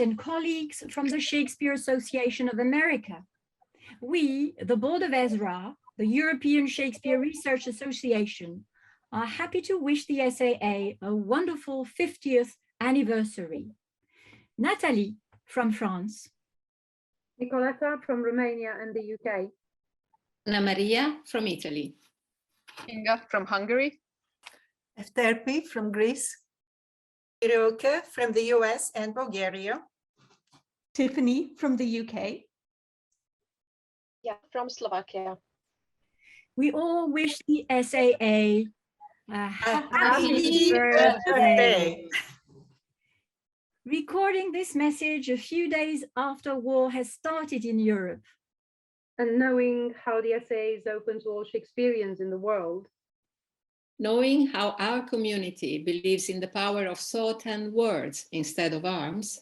and colleagues from the Shakespeare Association of America. We, the Board of ESRA, the European Shakespeare Research Association, are happy to wish the SAA a wonderful 50th anniversary. Nathalie from France. Nicoleta from Romania and the UK. Anna Maria from Italy. Kinga from Hungary. Efterpi from Greece. Kirilka from the US and Bulgaria. Tiffany from the UK. Yeah, from Slovakia. We all wish the SAA a Happy birthday. Recording this message a few days after war has started in Europe. And knowing how the SAA is open to all Shakespeareans in the world. Knowing how our community believes in the power of thought and words instead of arms.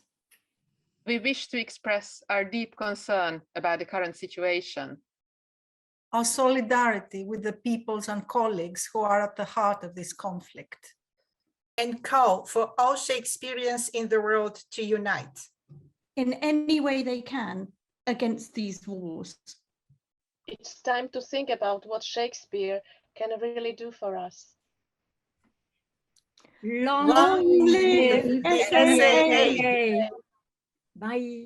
We wish to express our deep concern about the current situation. Our solidarity with the peoples and colleagues who are at the heart of this conflict. And call for all Shakespeareans in the world to unite. In any way they can against these wars. It's time to think about what Shakespeare can really do for us. Long live live the SAA! SAA. Bye.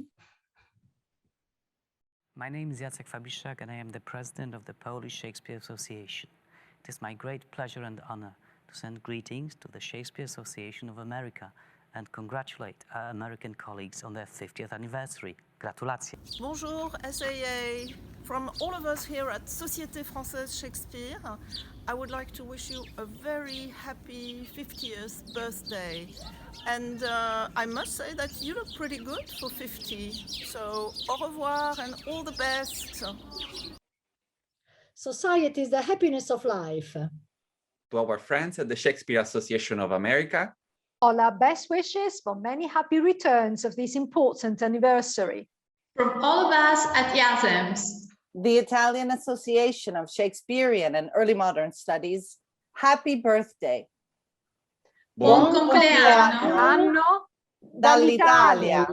My name is Jacek Fabiszak and I am the president of the Polish Shakespeare Association. It is my great pleasure and honor to send greetings to the Shakespeare Association of America and congratulate our American colleagues on their 50th anniversary. Gratulacje. Bonjour SAA. From all of us here at Société Française Shakespeare, I would like to wish you a very happy 50th birthday. And I must say that you look pretty good for 50. So au revoir and all the best. Society is the happiness of life. To our friends at the Shakespeare Association of America, all our best wishes for many happy returns of this important anniversary. From all of us at IASEMS, the Italian Association of Shakespearean and Early Modern Studies, happy birthday. Buon compleanno anno dall'Italia.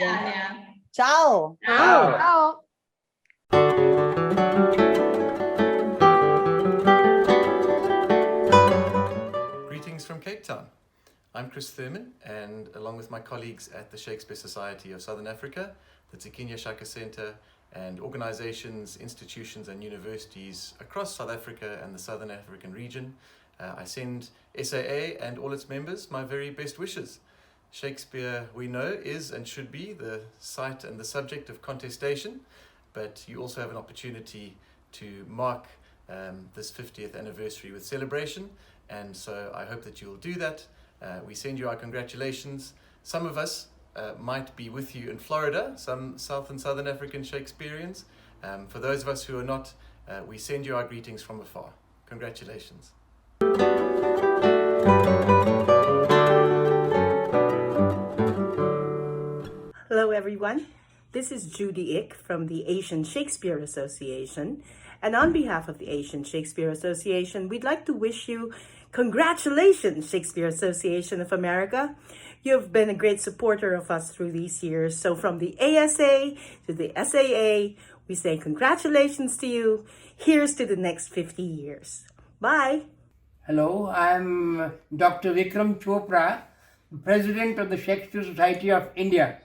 Ciao. Ciao. Ciao. Greetings from Cape Town. I'm Chris Thurman, and along with my colleagues at the Shakespeare Society of Southern Africa, the Kinga Shaka Center, and organizations, institutions, and universities across South Africa and the Southern African region, I send SAA and all its members my very best wishes. Shakespeare, we know, is and should be the site and the subject of contestation, but you also have an opportunity to mark this 50th anniversary with celebration, and so I hope that you will do that. We send you our congratulations. Some of us might be with you in Florida, some South and Southern African Shakespeareans. For those of us who are not, we send you our greetings from afar. Congratulations. Hello everyone, this is Judy Ick from the Asian Shakespeare Association, and on behalf of the Asian Shakespeare Association, we'd like to wish you congratulations, Shakespeare Association of America. You've been a great supporter of us through these years. So from the ASA to the SAA, we say congratulations to you. Here's to the next 50 years. Bye. Hello, I'm Dr. Vikram Chopra, President of the Shakespeare Society of India.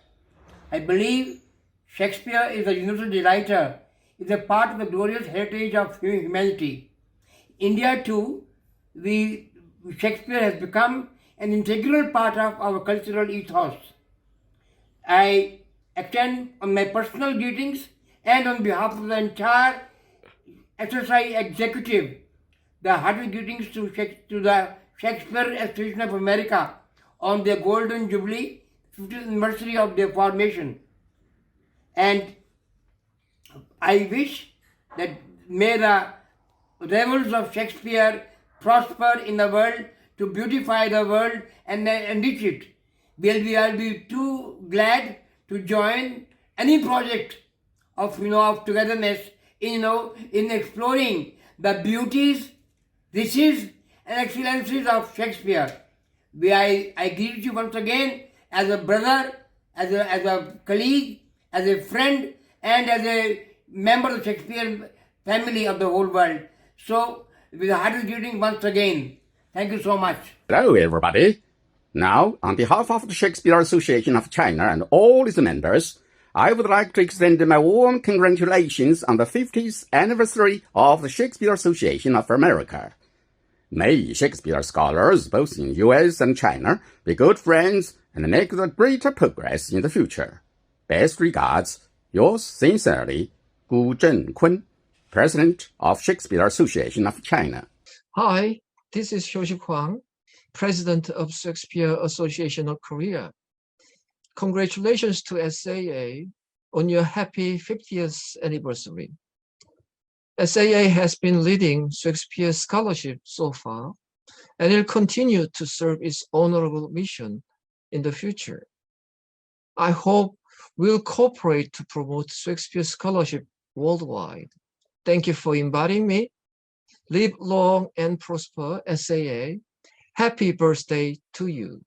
I believe Shakespeare is a universal writer, is a part of the glorious heritage of humanity. India too, Shakespeare has become an integral part of our cultural ethos. I extend on my personal greetings and on behalf of the entire SSI executive, the hearty greetings to the Shakespeare Association of America on their Golden Jubilee, 50th anniversary of their formation. And I wish that may the revels of Shakespeare prosper in the world, to beautify the world and enrich it. I'll be too glad to join any project of togetherness in exploring the beauties, riches, and excellencies of Shakespeare. I greet you once again as a brother as a colleague, as a friend, and as a member of the Shakespeare family of the whole world. So, with a hearty greeting once again. Thank you so much. Hello, everybody. Now, on behalf of the Shakespeare Association of China and all its members, I would like to extend my warm congratulations on the 50th anniversary of the Shakespeare Association of America. May Shakespeare scholars, both in US and China, be good friends and make the greater progress in the future. Best regards, yours sincerely, Gu Zhenkun, President of Shakespeare Association of China. Hi, this is Xiu Huang, President of Shakespeare Association of Korea. Congratulations to SAA on your happy 50th anniversary. SAA has been leading Shakespeare scholarship so far, and will continue to serve its honorable mission in the future. I hope we'll cooperate to promote Shakespeare scholarship worldwide. Thank you for inviting me. Live long and prosper, SAA. Happy birthday to you.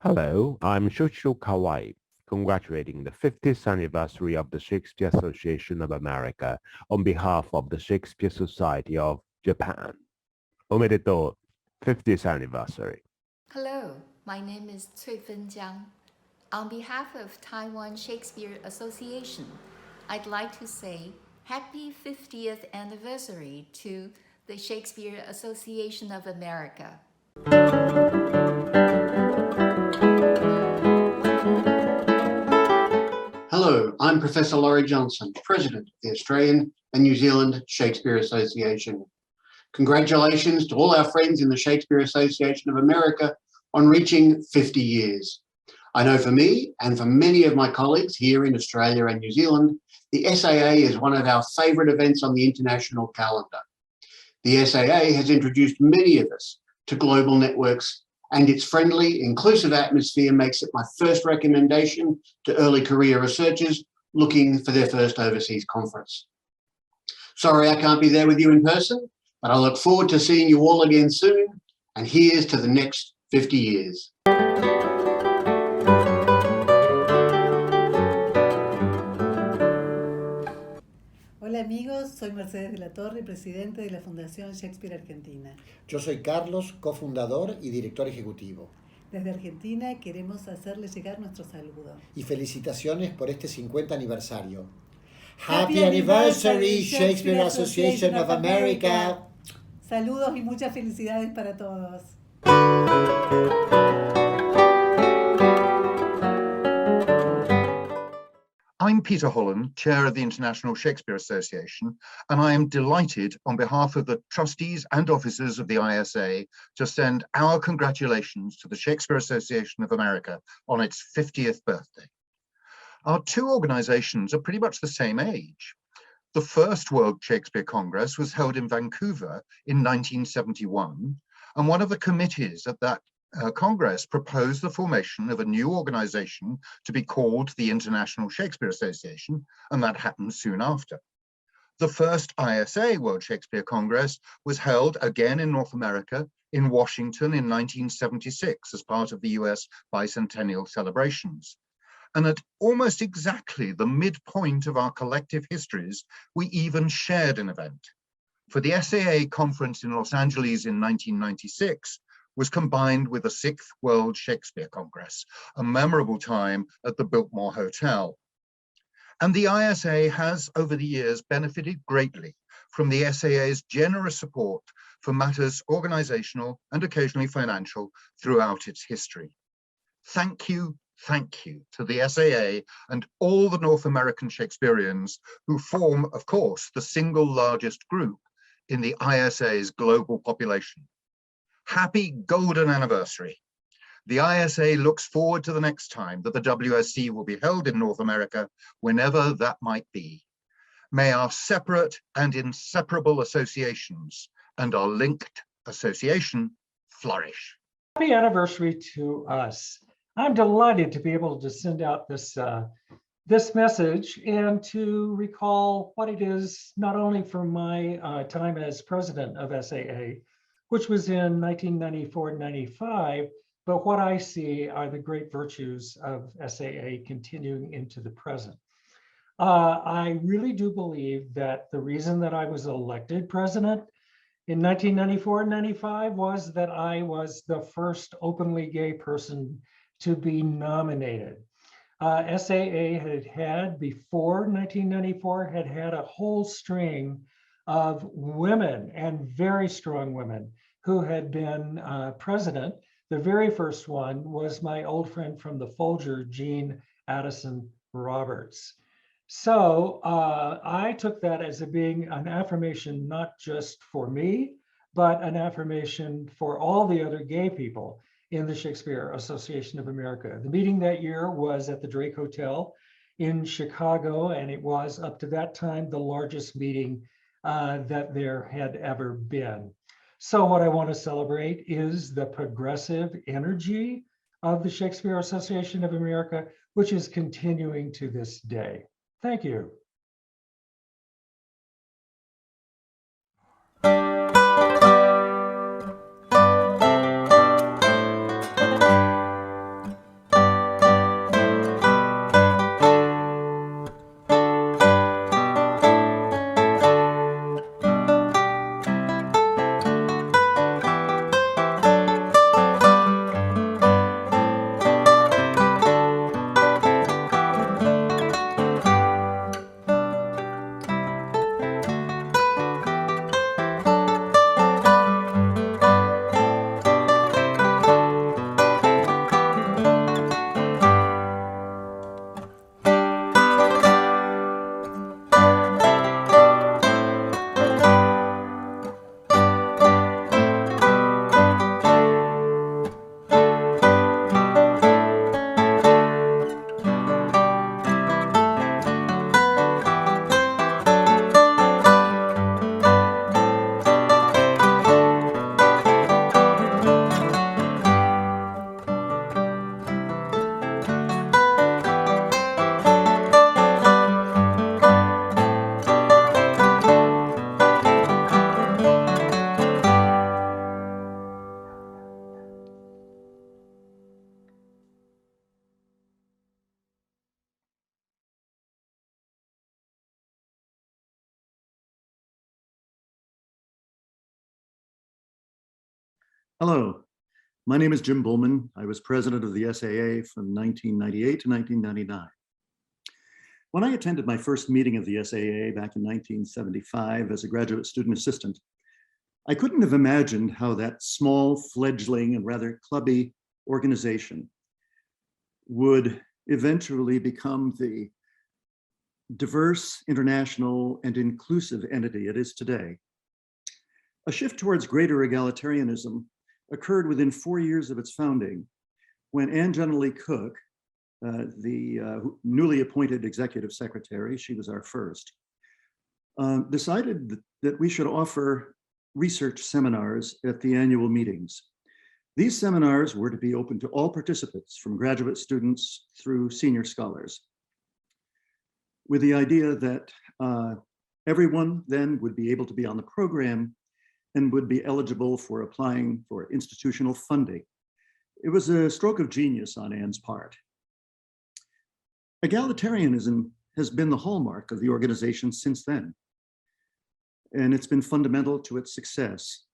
Hello, I'm Shoshio Kawai, congratulating the 50th anniversary of the Shakespeare Association of America on behalf of the Shakespeare Society of Japan. Omedetou, 50th anniversary. Hello, my name is Cuifen Jiang. On behalf of Taiwan Shakespeare Association, I'd like to say happy 50th anniversary to the Shakespeare Association of America. Hello, I'm Professor Laurie Johnson, President of the Australian and New Zealand Shakespeare Association. Congratulations to all our friends in the Shakespeare Association of America on reaching 50 years. I know for me and for many of my colleagues here in Australia and New Zealand, the SAA is one of our favourite events on the international calendar. The SAA has introduced many of us to global networks, and its friendly, inclusive atmosphere makes it my first recommendation to early career researchers looking for their first overseas conference. Sorry I can't be there with you in person, but I look forward to seeing you all again soon, and here's to the next 50 years. Hola amigos, soy Mercedes de la Torre, presidente de la Fundación Shakespeare Argentina. Yo soy Carlos, cofundador y director ejecutivo. Desde Argentina queremos hacerles llegar nuestro saludo. Y felicitaciones por este 50 aniversario. Happy anniversary, Shakespeare Association of America. Saludos y muchas felicidades para todos. I'm Peter Holland, Chair of the International Shakespeare Association, and I am delighted on behalf of the trustees and officers of the ISA to send our congratulations to the Shakespeare Association of America on its 50th birthday. Our two organizations are pretty much the same age. The first World Shakespeare Congress was held in Vancouver in 1971, and one of the committees at that Congress proposed the formation of a new organization to be called the International Shakespeare Association, and that happened soon after. The first ISA World Shakespeare Congress was held again in North America in Washington in 1976 as part of the US bicentennial celebrations. And at almost exactly the midpoint of our collective histories, we even shared an event. For the SAA conference in Los Angeles in 1996, was combined with the 6th World Shakespeare Congress, a memorable time at the Biltmore Hotel. And the ISA has, over the years, benefited greatly from the SAA's generous support for matters organizational and occasionally financial throughout its history. Thank you to the SAA and all the North American Shakespeareans who form, of course, the single largest group in the ISA's global population. Happy golden anniversary. The ISA looks forward to the next time that the WSC will be held in North America, whenever that might be. May our separate and inseparable associations and our linked association flourish. Happy anniversary to us. I'm delighted to be able to send out this message and to recall what it is, not only from my time as president of SAA, which was in 1994 and 95, but what I see are the great virtues of SAA continuing into the present. I really do believe that the reason that I was elected president in 1994 and 95 was that I was the first openly gay person to be nominated. SAA had before 1994, had a whole string of women, and very strong women, who had been president. The very first one was my old friend from the Folger, Jean Addison Roberts. So I took that as being an affirmation, not just for me, but an affirmation for all the other gay people in the Shakespeare Association of America. The meeting that year was at the Drake Hotel in Chicago, and it was, up to that time, the largest meeting that there had ever been. So what I want to celebrate is the progressive energy of the Shakespeare Association of America, which is continuing to this day. Thank you. Hello, my name is Jim Bullman. I was president of the SAA from 1998 to 1999. When I attended my first meeting of the SAA back in 1975 as a graduate student assistant, I couldn't have imagined how that small, fledgling, and rather clubby organization would eventually become the diverse, international, and inclusive entity it is today. A shift towards greater egalitarianism occurred within 4 years of its founding, when Anne Generally Cook, the newly appointed executive secretary, she was our first, decided that we should offer research seminars at the annual meetings. These seminars were to be open to all participants, from graduate students through senior scholars, with the idea that everyone then would be able to be on the program and would be eligible for applying for institutional funding. It was a stroke of genius on Anne's part. Egalitarianism has been the hallmark of the organization since then, and it's been fundamental to its success.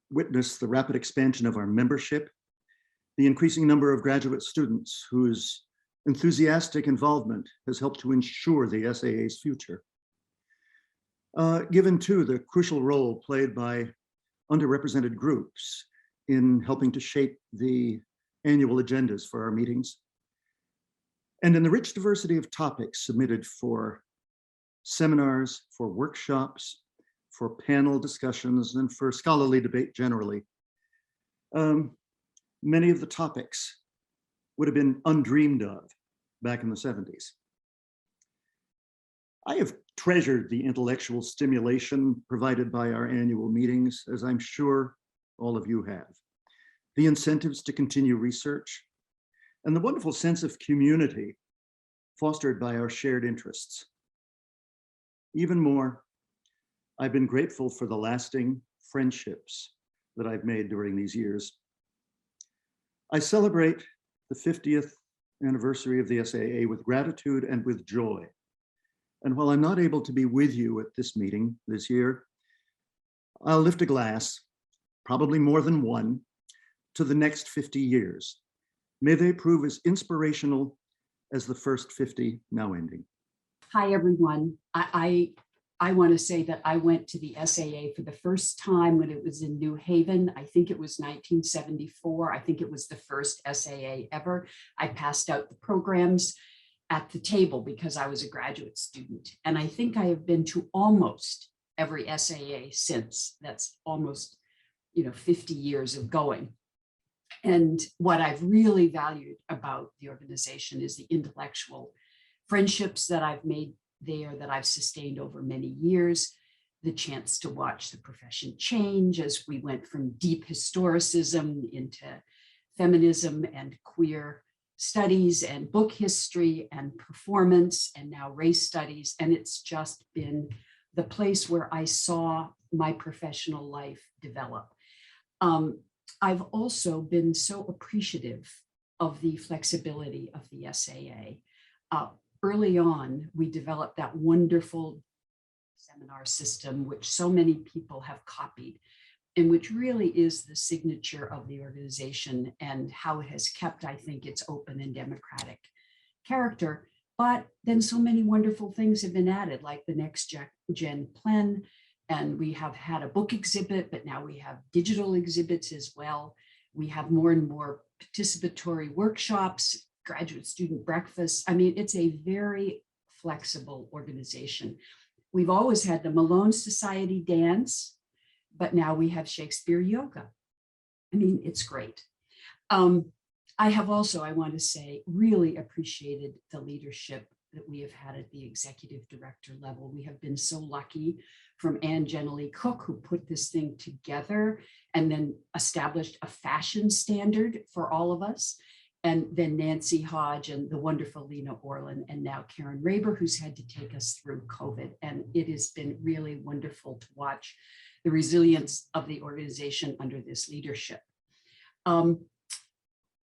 Witness the rapid expansion of our membership, the increasing number of graduate students whose enthusiastic involvement has helped to ensure the SAA's future. Given too the crucial role played by underrepresented groups in helping to shape the annual agendas for our meetings, and in the rich diversity of topics submitted for seminars, for workshops, for panel discussions, and for scholarly debate generally. Many of the topics would have been undreamed of back in the 70s. I have treasured the intellectual stimulation provided by our annual meetings, as I'm sure all of you have. The incentives to continue research, and the wonderful sense of community fostered by our shared interests. Even more, I've been grateful for the lasting friendships that I've made during these years. I celebrate the 50th anniversary of the SAA with gratitude and with joy. And while I'm not able to be with you at this meeting this year, I'll lift a glass, probably more than one, to the next 50 years. May they prove as inspirational as the first 50 now ending. Hi, everyone. I want to say that I went to the SAA for the first time when it was in New Haven. I think it was 1974. I think it was the first SAA ever. I passed out the programs at the table because I was a graduate student. And I think I have been to almost every SAA since. That's almost, 50 years of going. And what I've really valued about the organization is the intellectual friendships that I've made there, that I've sustained over many years, the chance to watch the profession change as we went from deep historicism into feminism and queer studies and book history and performance and now race studies. And it's just been the place where I saw my professional life develop. I've also been so appreciative of the flexibility of the SAA. Early on, we developed that wonderful seminar system, which so many people have copied, and which really is the signature of the organization and how it has kept, I think, its open and democratic character. But then so many wonderful things have been added, like the Next Gen Plan, and we have had a book exhibit, but now we have digital exhibits as well. We have more and more participatory workshops, graduate student breakfasts. I mean, it's a very flexible organization. We've always had the Malone Society dance, but now we have Shakespeare yoga. I mean, it's great. I have also, I want to say, really appreciated the leadership that we have had at the executive director level. We have been so lucky, from Anne Genely Cook, who put this thing together and then established a fashion standard for all of us. And then Nancy Hodge and the wonderful Lena Orlin, and now Karen Raber, who's had to take us through COVID. And it has been really wonderful to watch the resilience of the organization under this leadership.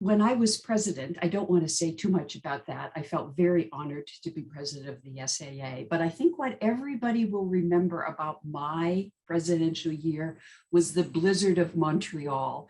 When I was president, I don't want to say too much about that. I felt very honored to be president of the SAA, but I think what everybody will remember about my presidential year was the blizzard of Montreal.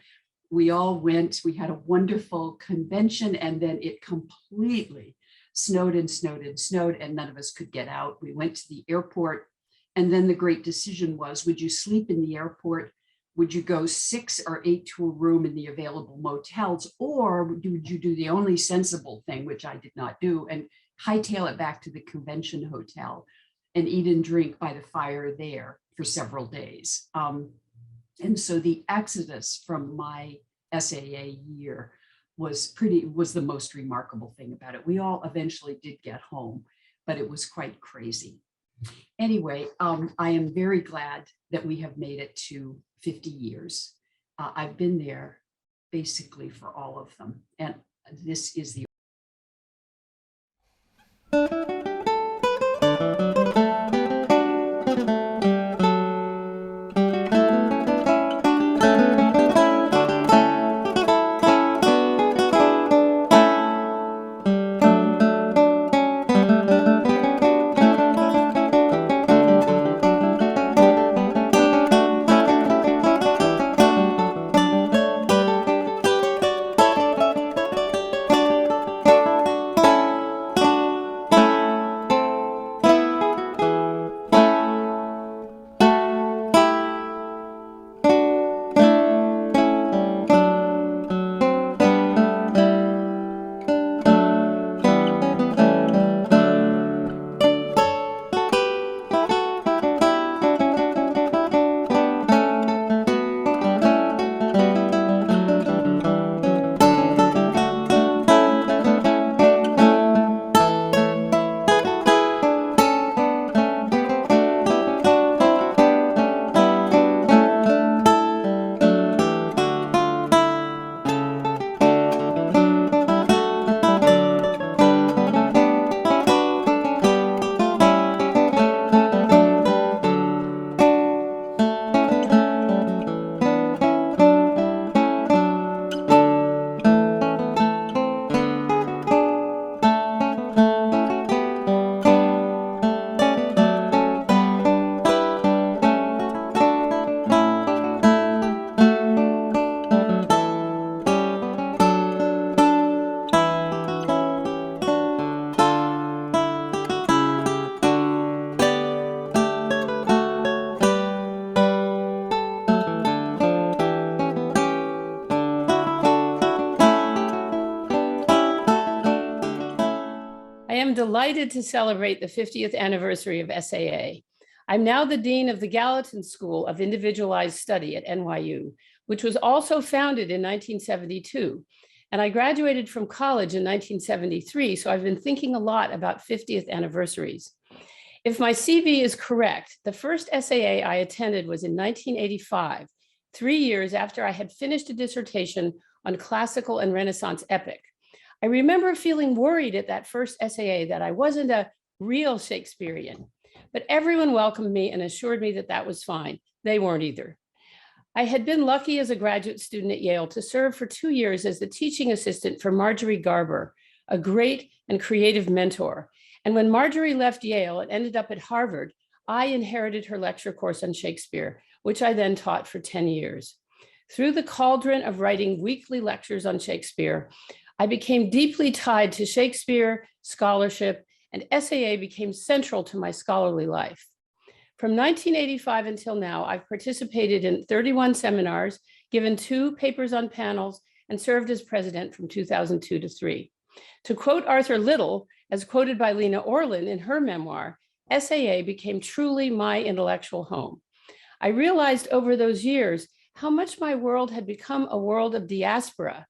We all went, we had a wonderful convention, and then it completely snowed and snowed and snowed, and none of us could get out. We went to the airport, and then the great decision was, would you sleep in the airport? Would you go 6 or 8 to a room in the available motels, or would you do the only sensible thing, which I did not do, and hightail it back to the convention hotel and eat and drink by the fire there for several days? And so the exodus from my SAA year was the most remarkable thing about it. We all eventually did get home, but it was quite crazy. Anyway, I am very glad that we have made it to 50 years. I've been there basically for all of them. And this is the I'm delighted to celebrate the 50th anniversary of SAA. I'm now the Dean of the Gallatin School of Individualized Study at NYU, which was also founded in 1972. And I graduated from college in 1973, so I've been thinking a lot about 50th anniversaries. If my CV is correct, the first SAA I attended was in 1985, 3 years after I had finished a dissertation on classical and Renaissance epic. I remember feeling worried at that first SAA that I wasn't a real Shakespearean, but everyone welcomed me and assured me that that was fine. They weren't either. I had been lucky as a graduate student at Yale to serve for 2 years as the teaching assistant for Marjorie Garber, a great and creative mentor. And when Marjorie left Yale and ended up at Harvard, I inherited her lecture course on Shakespeare, which I then taught for 10 years. Through the cauldron of writing weekly lectures on Shakespeare, I became deeply tied to Shakespeare, scholarship, and SAA became central to my scholarly life. From 1985 until now, I've participated in 31 seminars, given 2 papers on panels, and served as president from 2002 to 3. To quote Arthur Little, as quoted by Lena Orlin in her memoir, SAA became truly my intellectual home. I realized over those years how much my world had become a world of diaspora.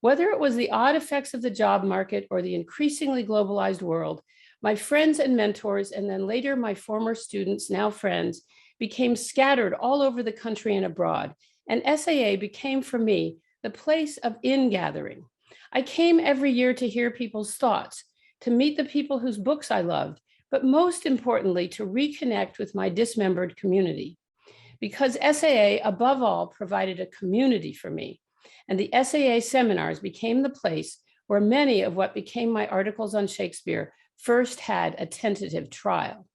Whether it was the odd effects of the job market or the increasingly globalized world, my friends and mentors, and then later my former students, now friends, became scattered all over the country and abroad, and SAA became for me the place of ingathering. I came every year to hear people's thoughts, to meet the people whose books I loved, but most importantly, to reconnect with my dismembered community. Because SAA, above all, provided a community for me, and the SAA seminars became the place where many of what became my articles on Shakespeare first had a tentative trial.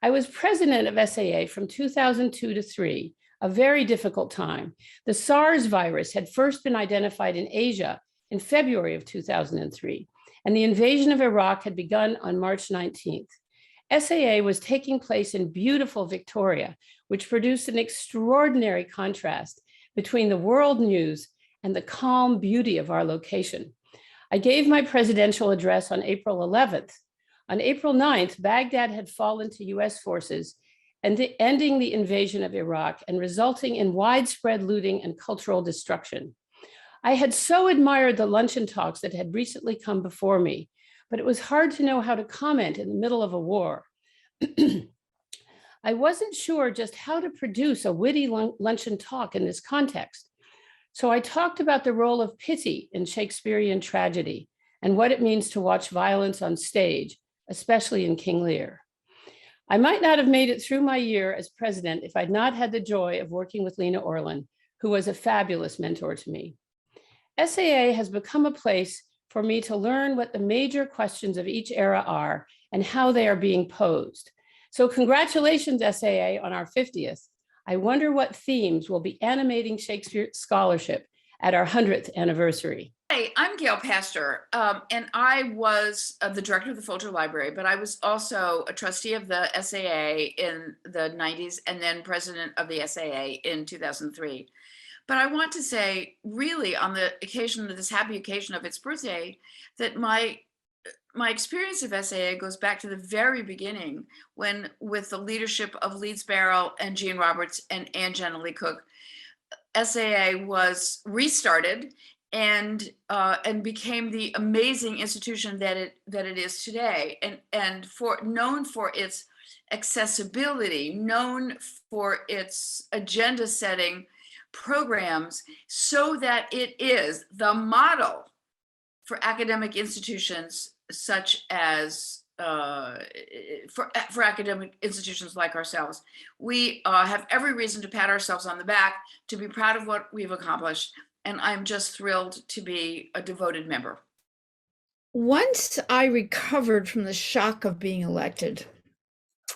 I was president of SAA from 2002 to 3, a very difficult time. The SARS virus had first been identified in Asia in February of 2003, and the invasion of Iraq had begun on March 19th. SAA was taking place in beautiful Victoria, which produced an extraordinary contrast between the world news and the calm beauty of our location. I gave my presidential address on April 11th. On April 9th, Baghdad had fallen to US forces, ending the invasion of Iraq and resulting in widespread looting and cultural destruction. I had so admired the luncheon talks that had recently come before me, but it was hard to know how to comment in the middle of a war. I wasn't sure just how to produce a witty luncheon talk in this context. So I talked about the role of pity in Shakespearean tragedy and what it means to watch violence on stage, especially in King Lear. I might not have made it through my year as president if I'd not had the joy of working with Lena Orlin, who was a fabulous mentor to me. SAA has become a place for me to learn what the major questions of each era are and how they are being posed. So congratulations, SAA, on our 50th. I wonder what themes will be animating Shakespeare scholarship at our 100th anniversary. Hey, I'm Gail Pastor, and I was the director of the Folger Library, but I was also a trustee of the SAA in the 90s and then president of the SAA in 2003. But I want to say, really, on the occasion of this happy occasion of its birthday, that my experience of SAA goes back to the very beginning when, with the leadership of Leeds Barrow and Jean Roberts and Anne Jenilee Cook, SAA was restarted and became the amazing institution that it is today, and known for its accessibility, known for its agenda setting programs, so that it is the model for academic institutions such as for academic institutions like ourselves. We have every reason to pat ourselves on the back, to be proud of what we've accomplished, and I'm just thrilled to be a devoted member. Once I recovered from the shock of being elected,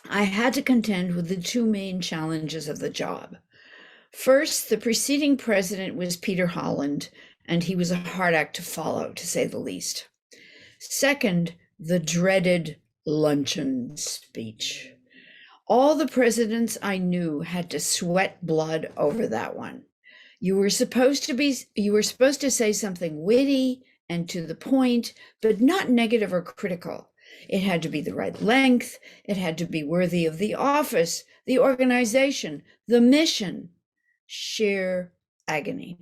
I had to contend with the 2 main challenges of the job. First, the preceding president was Peter Holland, and he was a hard act to follow, to say the least. Second, the dreaded luncheon speech. All the presidents I knew had to sweat blood over that one. You were supposed to say something witty and to the point, but not negative or critical. It had to be the right length. It had to be worthy of the office, the organization, the mission. Sheer agony.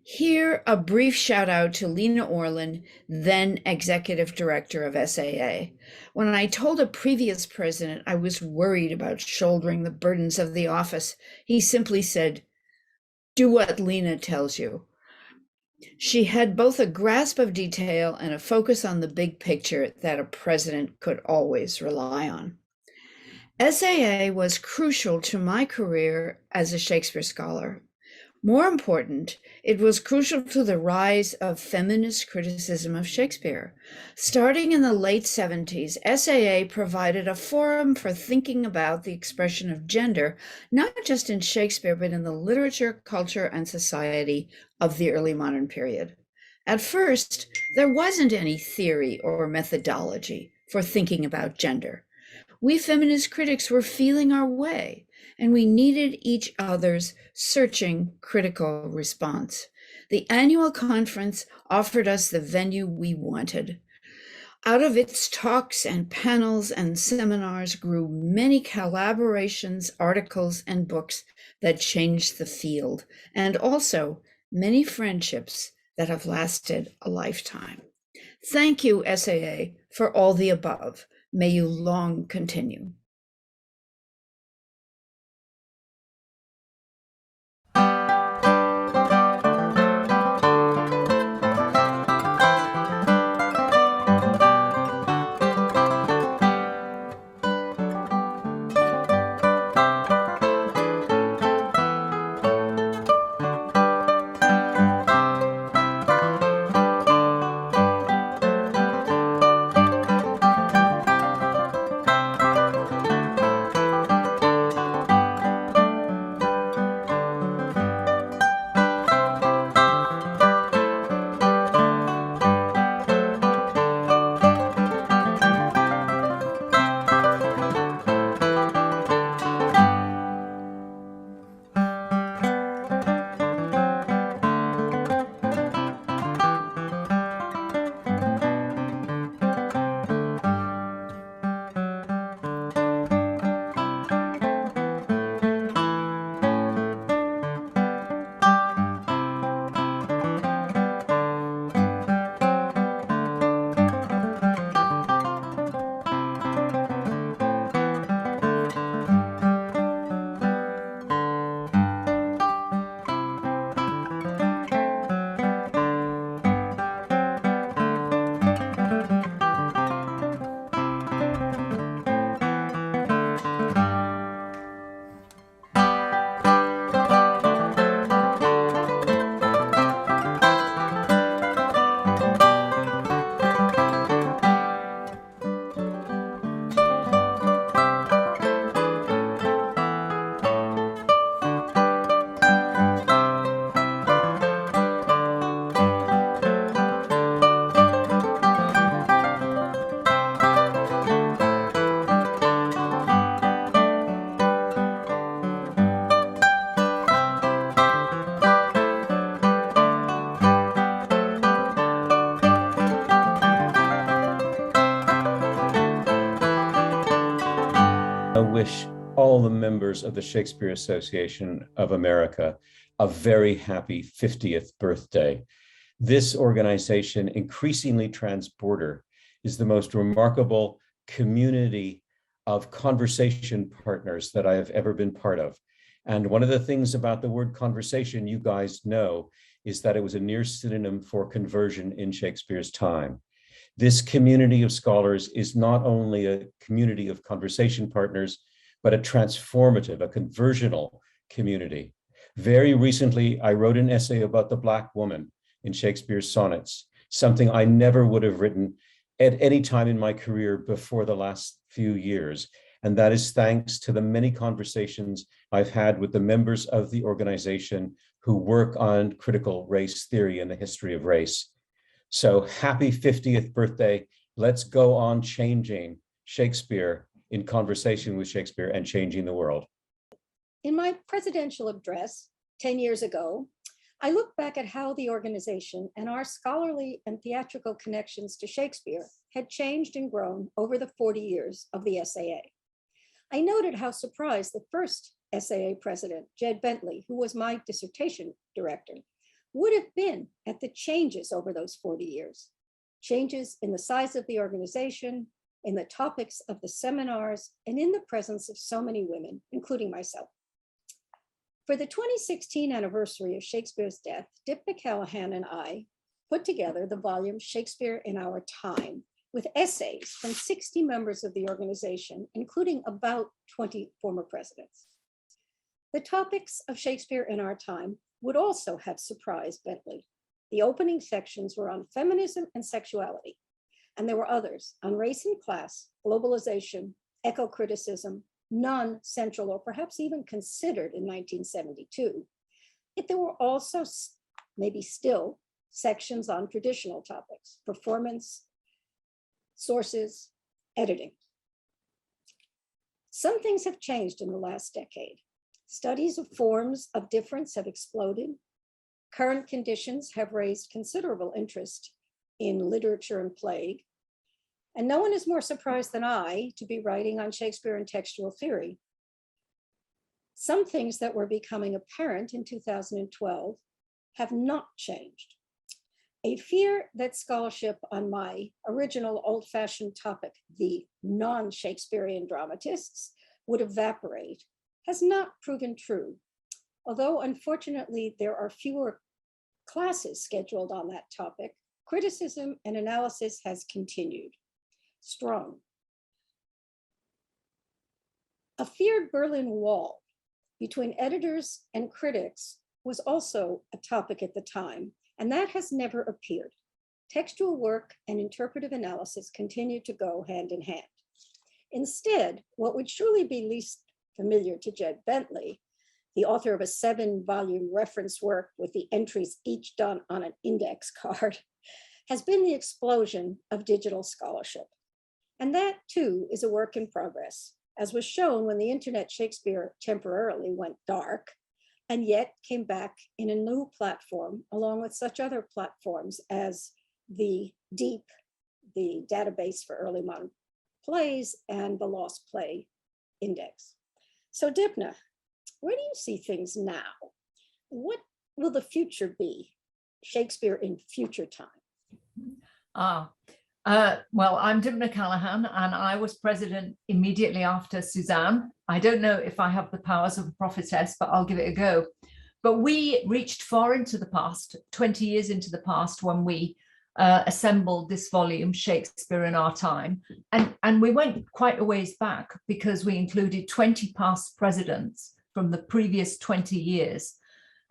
Here, a brief shout out to Lena Orlin, then executive director of SAA. When I told a previous president I was worried about shouldering the burdens of the office, he simply said, "Do what Lena tells you." She had both a grasp of detail and a focus on the big picture that a president could always rely on. SAA was crucial to my career as a Shakespeare scholar. More important, it was crucial to the rise of feminist criticism of Shakespeare. Starting in the late 70s, SAA provided a forum for thinking about the expression of gender, not just in Shakespeare, but in the literature, culture, and society of the early modern period. At first, there wasn't any theory or methodology for thinking about gender. We feminist critics were feeling our way, and we needed each other's searching, critical response. The annual conference offered us the venue we wanted. Out of its talks and panels and seminars grew many collaborations, articles, and books that changed the field, and also many friendships that have lasted a lifetime. Thank you, SAA, for all the above. May you long continue. wish all the members of the Shakespeare Association of America a very happy 50th birthday. This organization, increasingly trans-border, is the most remarkable community of conversation partners that I have ever been part of. And one of the things about the word conversation, you guys know, is that it was a near synonym for conversion in Shakespeare's time. This community of scholars is not only a community of conversation partners, but a transformative, a conversional community. Very recently, I wrote an essay about the Black woman in Shakespeare's sonnets, something I never would have written at any time in my career before the last few years. And that is thanks to the many conversations I've had with the members of the organization who work on critical race theory and the history of race. So happy 50th birthday. Let's go on changing Shakespeare in conversation with Shakespeare and changing the world. In my presidential address 10 years ago, I look back at how the organization and our scholarly and theatrical connections to Shakespeare had changed and grown over the 40 years of the SAA. I noted how surprised the first SAA president, Jed Bentley, who was my dissertation director, would have been at the changes over those 40 years. Changes in the size of the organization, in the topics of the seminars, and in the presence of so many women, including myself. For the 2016 anniversary of Shakespeare's death, Dip McCallahan and I put together the volume Shakespeare in Our Time, with essays from 60 members of the organization, including about 20 former presidents. The topics of Shakespeare in Our Time would also have surprised Bentley. The opening sections were on feminism and sexuality, and there were others on race and class, globalization, eco-criticism, non-central or perhaps even considered in 1972. Yet there were also, maybe still, sections on traditional topics, performance, sources, editing. Some things have changed in the last decade. Studies of forms of difference have exploded. Current conditions have raised considerable interest in literature and plague. And no one is more surprised than I to be writing on Shakespeare and textual theory. Some things that were becoming apparent in 2012 have not changed. A fear that scholarship on my original old-fashioned topic, the non-Shakespearean dramatists, would evaporate has not proven true. Although unfortunately there are fewer classes scheduled on that topic, criticism and analysis has continued. Strong. A feared Berlin Wall between editors and critics was also a topic at the time, and that has never appeared. Textual work and interpretive analysis continue to go hand in hand. Instead, what would surely be least familiar to Jed Bentley, the author of a 7-volume reference work with the entries each done on an index card, has been the explosion of digital scholarship. And that too is a work in progress, as was shown when the internet Shakespeare temporarily went dark, and yet came back in a new platform, along with such other platforms as the DEEP, the database for early modern plays, and the Lost Play Index. So Dipna, where do you see things now? What will the future be? Shakespeare in future time. Well, I'm Dipna Callahan, and I was president immediately after Suzanne. I don't know if I have the powers of a prophetess, but I'll give it a go. But we reached far into the past, 20 years into the past, when we assembled this volume, Shakespeare in Our Time. And we went quite a ways back because we included 20 past presidents from the previous 20 years.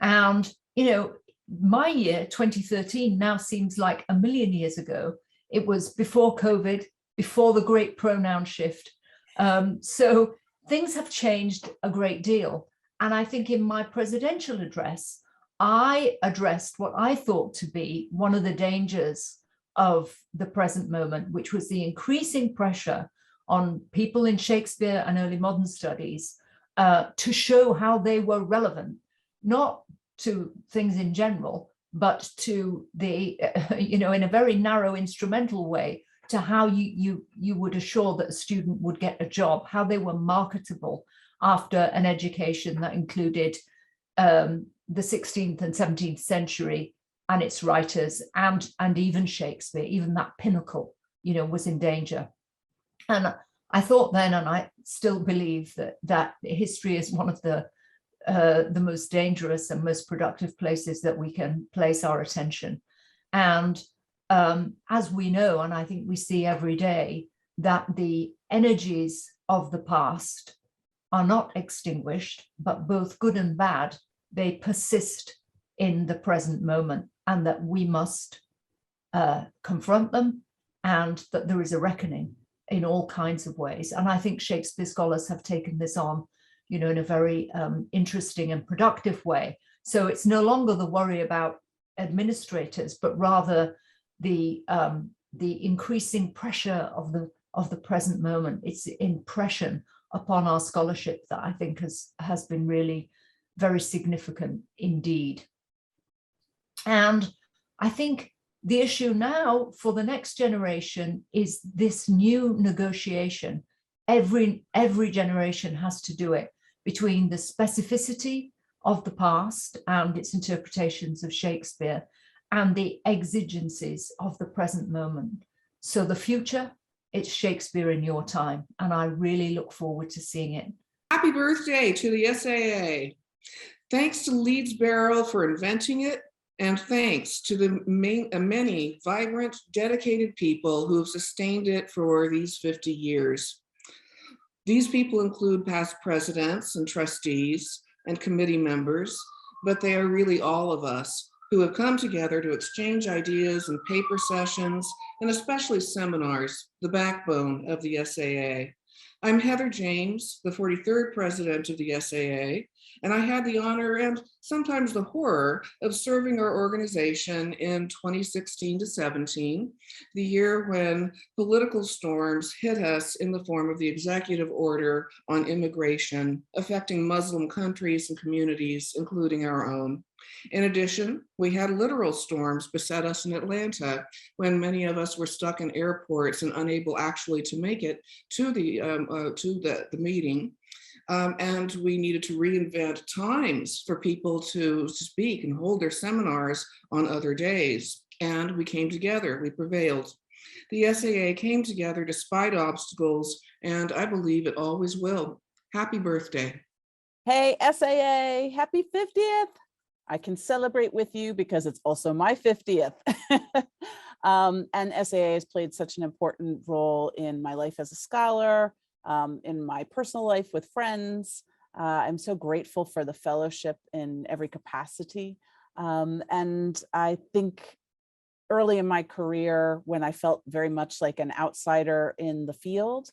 And, you know, my year, 2013, now seems like a million years ago. It was before COVID, before the great pronoun shift. So things have changed a great deal. And I think in my presidential address, I addressed what I thought to be one of the dangers of the present moment, which was the increasing pressure on people in Shakespeare and early modern studies to show how they were relevant, not to things in general, but to the, you know, in a very narrow instrumental way, to how you would assure that a student would get a job, how they were marketable after an education that included the 16th and 17th century and its writers, and even Shakespeare, even that pinnacle, you know, was in danger. And I thought then, and I still believe, that history is one of the most dangerous and most productive places that we can place our attention. And as we know, and I think we see every day, that the energies of the past are not extinguished, but both good and bad, they persist in the present moment, and that we must confront them, and that there is a reckoning in all kinds of ways. And I think Shakespeare scholars have taken this on, you know, in a very interesting and productive way. So it's no longer the worry about administrators, but rather the increasing pressure of the present moment. It's impression upon our scholarship that I think has been really very significant indeed. And I think The issue now for the next generation is this new negotiation. Every generation has to do it between the specificity of the past and its interpretations of Shakespeare and the exigencies of the present moment. So the future, it's Shakespeare in your time, and I really look forward to seeing it. Happy birthday to the SAA. Thanks to Leeds Barrel for inventing it, and thanks to the many vibrant, dedicated people who have sustained it for these 50 years. These people include past presidents and trustees and committee members, but they are really all of us who have come together to exchange ideas in paper sessions and especially seminars, the backbone of the SAA. I'm Heather James, the 43rd president of the SAA, and I had the honor and sometimes the horror of serving our organization in 2016 to 17, the year when political storms hit us in the form of the executive order on immigration, affecting Muslim countries and communities, including our own. In addition, we had literal storms beset us in Atlanta when many of us were stuck in airports and unable actually to make it to the meeting. And we needed to reinvent times for people to speak and hold their seminars on other days. And we came together, we prevailed. The SAA came together despite obstacles, and I believe it always will. Happy birthday. Hey, SAA, happy 50th. I can celebrate with you because it's also my 50th. And SAA has played such an important role in my life as a scholar, in my personal life with friends. I'm so grateful for the fellowship in every capacity. And I think early in my career, when I felt very much like an outsider in the field,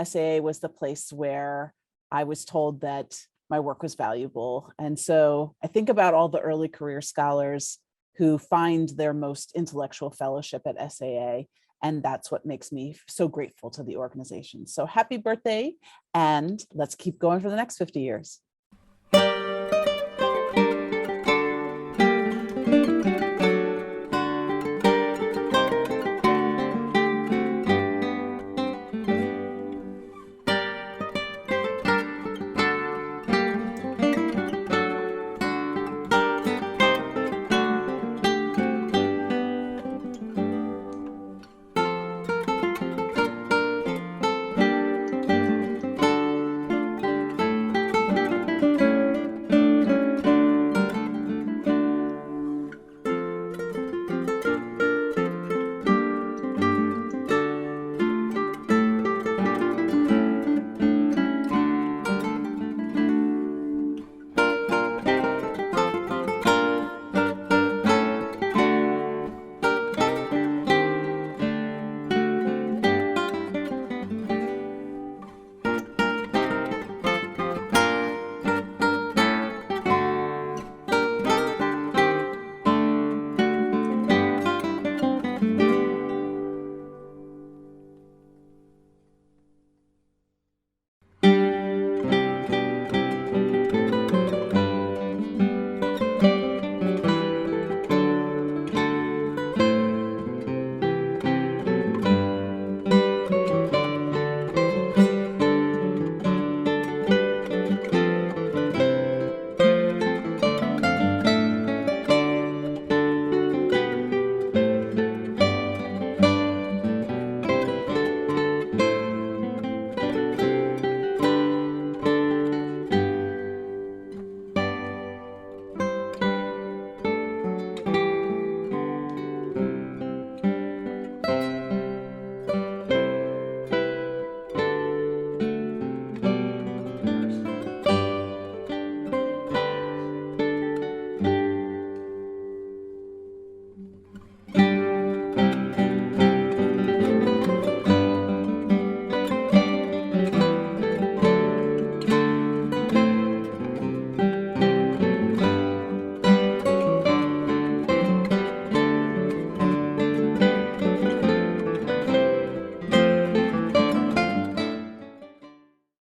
SAA was the place where I was told that my work was valuable. And so I think about all the early career scholars who find their most intellectual fellowship at SAA. And that's what makes me so grateful to the organization. So happy birthday, and let's keep going for the next 50 years.